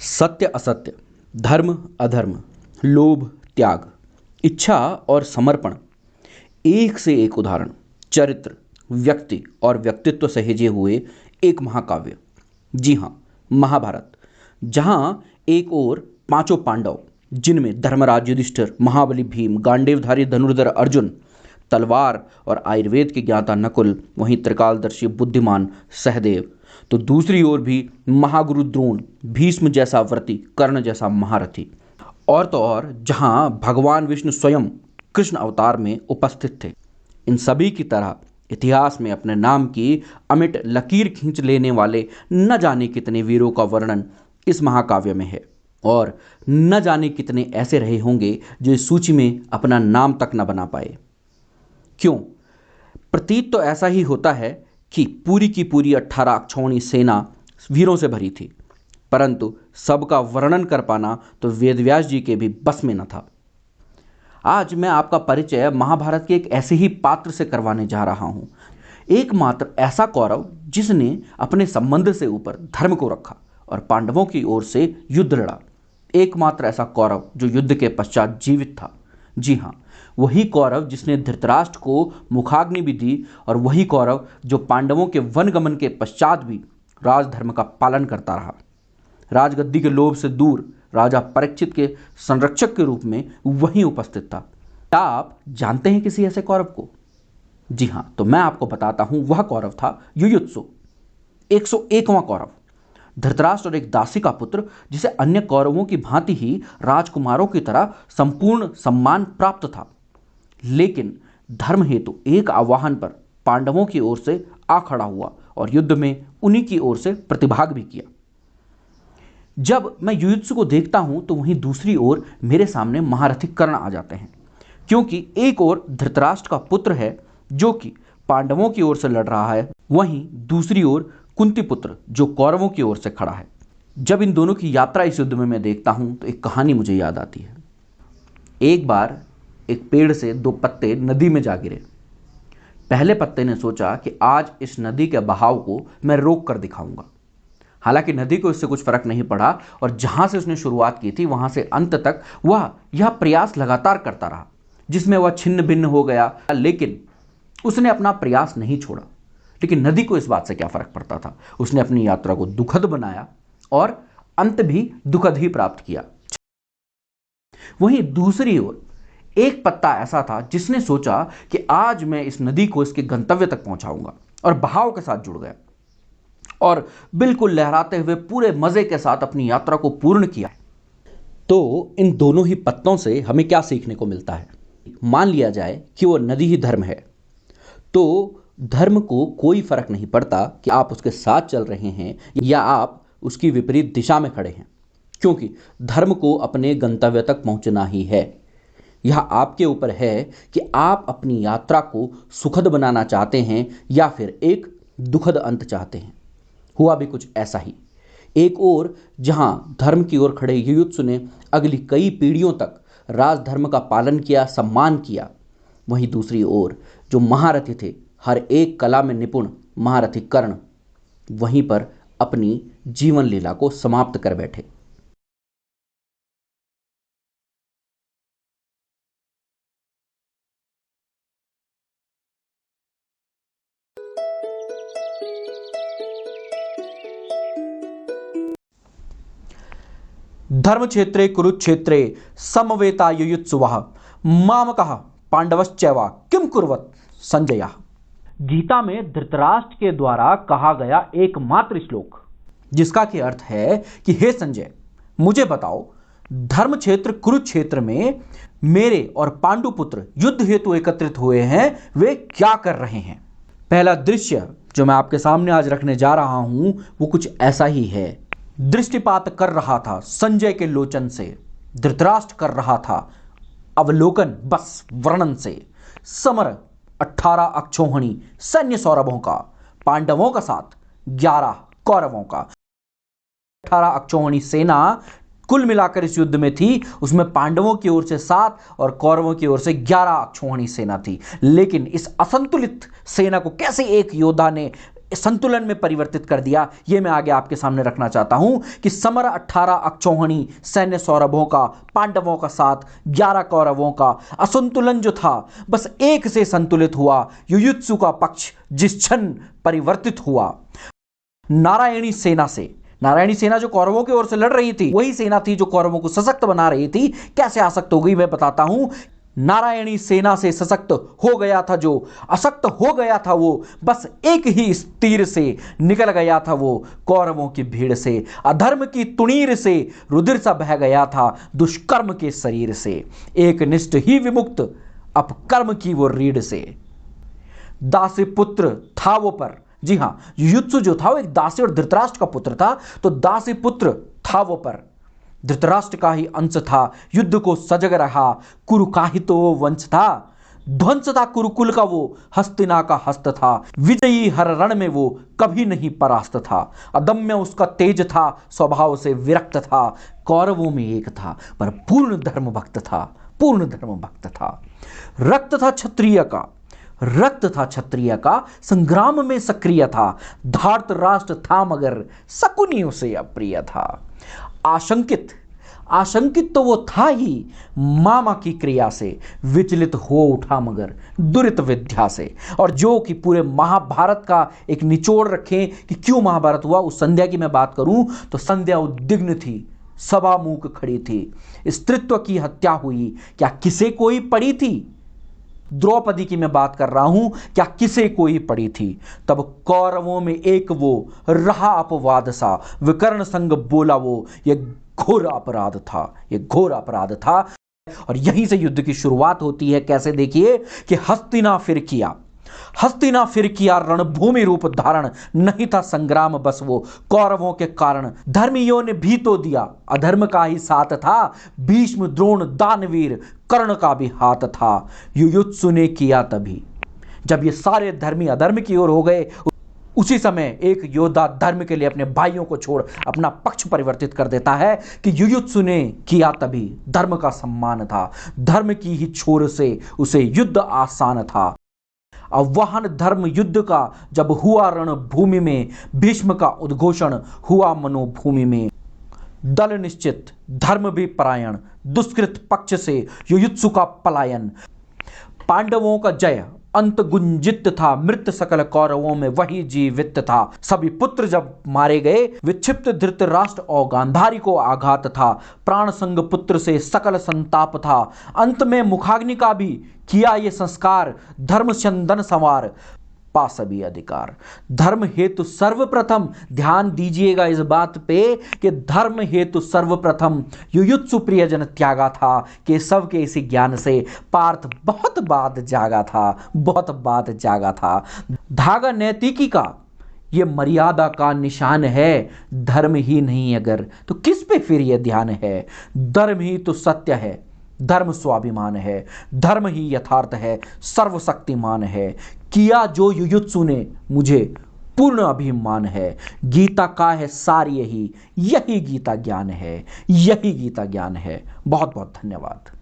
सत्य असत्य, धर्म अधर्म, लोभ त्याग, इच्छा और समर्पण, एक से एक उदाहरण, चरित्र, व्यक्ति और व्यक्तित्व सहेजे हुए एक महाकाव्य। जी हाँ, महाभारत। जहाँ एक ओर पांचों पांडव, जिनमें धर्मराज युधिष्ठिर, महाबली भीम, गांडीवधारी धनुर्धर अर्जुन, तलवार और आयुर्वेद के ज्ञाता नकुल, वहीं त्रिकालदर्शी बुद्धिमान सहदेव, तो दूसरी ओर भी महागुरु द्रोण, भीष्म जैसा व्रती, कर्ण जैसा महारथी, और तो और जहां भगवान विष्णु स्वयं कृष्ण अवतार में उपस्थित थे। इन सभी की तरह इतिहास में अपने नाम की अमिट लकीर खींच लेने वाले न जाने कितने वीरों का वर्णन इस महाकाव्य में है, और न जाने कितने ऐसे रहे होंगे जो इस सूची में अपना नाम तक न बना पाए। क्यों? प्रतीत तो ऐसा ही होता है कि पूरी की पूरी 18 अक्षौहिणी सेना वीरों से भरी थी, परंतु सबका वर्णन कर पाना तो वेदव्यास जी के भी बस में न था। आज मैं आपका परिचय महाभारत के एक ऐसे ही पात्र से करवाने जा रहा हूं, एकमात्र ऐसा कौरव जिसने अपने संबंध से ऊपर धर्म को रखा और पांडवों की ओर से युद्ध लड़ा। एकमात्र ऐसा कौरव जो युद्ध के पश्चात जीवित था। जी हाँ, वही कौरव जिसने धृतराष्ट्र को मुखाग्नि भी दी, और वही कौरव जो पांडवों के वनगमन के पश्चात भी राजधर्म का पालन करता रहा। राजगद्दी के लोभ से दूर राजा परीक्षित के संरक्षक के रूप में वहीं उपस्थित था। क्या आप जानते हैं किसी ऐसे कौरव को? जी हाँ, तो मैं आपको बताता हूं। वह कौरव था युयुत्सु, 101वां कौरव, धृतराष्ट्र और एक दासी का पुत्र, जिसे अन्य कौरवों की भांति ही राजकुमारों की तरह संपूर्ण सम्मान प्राप्त था, लेकिन धर्म हेतु एक आह्वान पर पांडवों की ओर से आ खड़ा हुआ और युद्ध में उन्हीं की ओर से प्रतिभाग भी किया। जब मैं युयुत्सु को देखता हूं तो वहीं दूसरी ओर मेरे सामने महारथी कर्ण आ जाते हैं, क्योंकि एक ओर धृतराष्ट्र का पुत्र है जो कि पांडवों की ओर से लड़ रहा है, वहीं दूसरी ओर कुंती पुत्र जो कौरवों की ओर से खड़ा है। जब इन दोनों की यात्रा इस युद्ध में मैं देखता हूं तो एक कहानी मुझे याद आती है। एक बार एक पेड़ से 2 पत्ते नदी में जा गिरे। पहले पत्ते ने सोचा कि आज इस नदी के बहाव को मैं रोक कर दिखाऊंगा। हालांकि नदी को इससे कुछ फर्क नहीं पड़ा, और जहां से उसने शुरुआत की थी वहां से अंत तक वह यह प्रयास लगातार करता रहा, जिसमें वह छिन्न भिन्न हो गया, लेकिन उसने अपना प्रयास नहीं छोड़ा। लेकिन नदी को इस बात से क्या फर्क पड़ता था? उसने अपनी यात्रा को दुखद बनाया और अंत भी दुखद ही प्राप्त किया। वहीं दूसरी ओर एक पत्ता ऐसा था जिसने सोचा कि आज मैं इस नदी को इसके गंतव्य तक पहुंचाऊंगा, और बहाव के साथ जुड़ गया और बिल्कुल लहराते हुए पूरे मजे के साथ अपनी यात्रा को पूर्ण किया। तो इन दोनों ही पत्तों से हमें क्या सीखने को मिलता है? मान लिया जाए कि वो नदी ही धर्म है, तो धर्म को कोई फर्क नहीं पड़ता कि आप उसके साथ चल रहे हैं या आप उसकी विपरीत दिशा में खड़े हैं, क्योंकि धर्म को अपने गंतव्य तक पहुंचना ही है। यह आपके ऊपर है कि आप अपनी यात्रा को सुखद बनाना चाहते हैं या फिर एक दुखद अंत चाहते हैं। हुआ भी कुछ ऐसा ही। एक ओर जहां धर्म की ओर खड़े युयुत्सु ने अगली कई पीढ़ियों तक राजधर्म का पालन किया, सम्मान किया, वहीं दूसरी ओर जो महारथी थे, हर एक कला में निपुण महारथी कर्ण, वहीं पर अपनी जीवन लीला को समाप्त कर बैठे। धर्मक्षेत्रे कुरुक्षेत्रे समवेता युयुत्सुवः मामकः पांडवश्चैव किम कुर्वत संजय। गीता में धृतराष्ट्र के द्वारा कहा गया एकमात्र श्लोक, जिसका के अर्थ है कि हे संजय, मुझे बताओ, धर्म क्षेत्र कुरुक्षेत्र में मेरे और पांडुपुत्र युद्ध हेतु एकत्रित हुए हैं, वे क्या कर रहे हैं? पहला दृश्य जो मैं आपके सामने आज रखने जा रहा हूं वो कुछ ऐसा ही है। दृष्टिपात कर रहा था संजय के लोचन से, धृतराष्ट्र कर रहा था अवलोकन बस वर्णन से। समर 18 अक्षौहिणी सैन्य सौरभों का, पांडवों का साथ 11 कौरवों का। 18 अक्षौहिणी सेना कुल मिलाकर इस युद्ध में थी, उसमें पांडवों की ओर से 7 और कौरवों की ओर से 11 अक्षौहिणी सेना थी। लेकिन इस असंतुलित सेना को कैसे एक योद्धा ने संतुलन में परिवर्तित कर दिया। यह मैं आगे आपके सामने रखना चाहता हूं कि समर 18 अक्षौहिणी सैन्य सौरभों का, पांडवों का 7, 11 कौरवों का। असंतुलन जो था बस एक से संतुलित हुआ, युयुत्सु का पक्ष जिस क्षण परिवर्तित हुआ नारायणी सेना से। नारायणी सेना जो कौरवों की ओर से लड़ रही थी, वही सेना थी जो कौरवों को सशक्त बना रही थी। कैसे आसक्त हो गई मैं बताता हूं। नारायणी सेना से सशक्त हो गया था जो, अशक्त हो गया था वो, बस एक ही तीर से निकल गया था वो कौरवों की भीड़ से। अधर्म की तुणीर से रुधिर सा बह गया था दुष्कर्म के शरीर से। एक निष्ठ ही विमुक्त अपकर्म की वो रीढ़ से। दासी पुत्र था वो पर, जी हां, युयुत्सु जो था वो एक दासी और धृतराष्ट्र का पुत्र था, तो दासी पुत्र था वो पर, धृतराष्ट्र का ही अंश था। युद्ध को सजग रहा कुरु का ही तो वो वंश था। ध्वंस था कुरुकुल का वो, हस्तिना का हस्त था। विजयी हर रण में वो कभी नहीं परास्त था। अदम्य उसका तेज था, स्वभाव से विरक्त था। कौरवों में एक था पर पूर्ण धर्म भक्त था, पूर्ण धर्म भक्त था। रक्त था क्षत्रिय का, रक्त था क्षत्रिय का, संग्राम में सक्रिय था। धार्त राष्ट्र था मगर शकुनी उसे अप्रिय था। आशंकित, आशंकित तो वो था ही मामा की क्रिया से, विचलित हो उठा मगर दुरित विद्या से। और जो कि पूरे महाभारत का एक निचोड़ रखें कि क्यों महाभारत हुआ, उस संध्या की मैं बात करूं तो संध्या उद्विग्न थी, सभा मूक खड़ी थी। स्त्रीत्व की हत्या हुई, क्या किसे कोई पड़ी थी? द्रौपदी की मैं बात कर रहा हूं, क्या किसे कोई पड़ी थी? तब कौरवों में एक वो रहा अपवाद सा, विकर्ण संग बोला वो, ये घोर अपराध था, ये घोर अपराध था। और यहीं से युद्ध की शुरुआत होती है। कैसे? देखिए कि हस्तिना फिर किया, हस्तिना फिर किया रणभूमि रूप धारण। नहीं था संग्राम बस वो कौरवों के कारण, धर्मियों ने भी तो दिया, अधर्म का ही साथ था। भीष्म द्रोण दानवीर कर्ण का भी हाथ था। युयुत्सु ने किया तभी जब ये सारे धर्मी अधर्म की ओर हो गए। उसी समय एक योद्धा धर्म के लिए अपने भाइयों को छोड़ अपना पक्ष परिवर्तित कर देता है कि युयुत्सु ने किया तभी धर्म का सम्मान था। धर्म की ही छोर से उसे युद्ध आसान था। आह्वान धर्म युद्ध का जब हुआ रणभूमि में, भीष्म का उद्घोषण हुआ मनोभूमि में। दल निश्चित धर्म भी परायण, दुष्कृत पक्ष से युयुत्सु का पलायन। पांडवों का जय अंत गुंजित था, मृत सकल कौरवों में वही जीवित था। सभी पुत्र जब मारे गए, विक्षिप्त धृतराष्ट्र और गांधारी को आघात था। प्राण संग पुत्र से सकल संताप था। अंत में मुखाग्नि का भी किया ये संस्कार, धर्म चंदन संवार पा सभी अधिकार। धर्म हेतु सर्वप्रथम, ध्यान दीजिएगा इस बात पे कि धर्म हेतु सर्वप्रथम युयुत्सु प्रियजन त्यागा था। केशव के इसी ज्ञान से पार्थ बहुत बाद जागा था, बहुत बाद जागा था। धागा नैतिकी का ये मर्यादा का निशान है। धर्म ही नहीं अगर तो किस पे फिर ये ध्यान है? धर्म ही तो सत्य है, धर्म स्वाभिमान है, धर्म ही यथार्थ है, सर्वशक्तिमान है। किया जो युयुत्सु ने मुझे पूर्ण अभिमान है। गीता का है सार यही, यही गीता ज्ञान है, यही गीता ज्ञान है। बहुत बहुत धन्यवाद।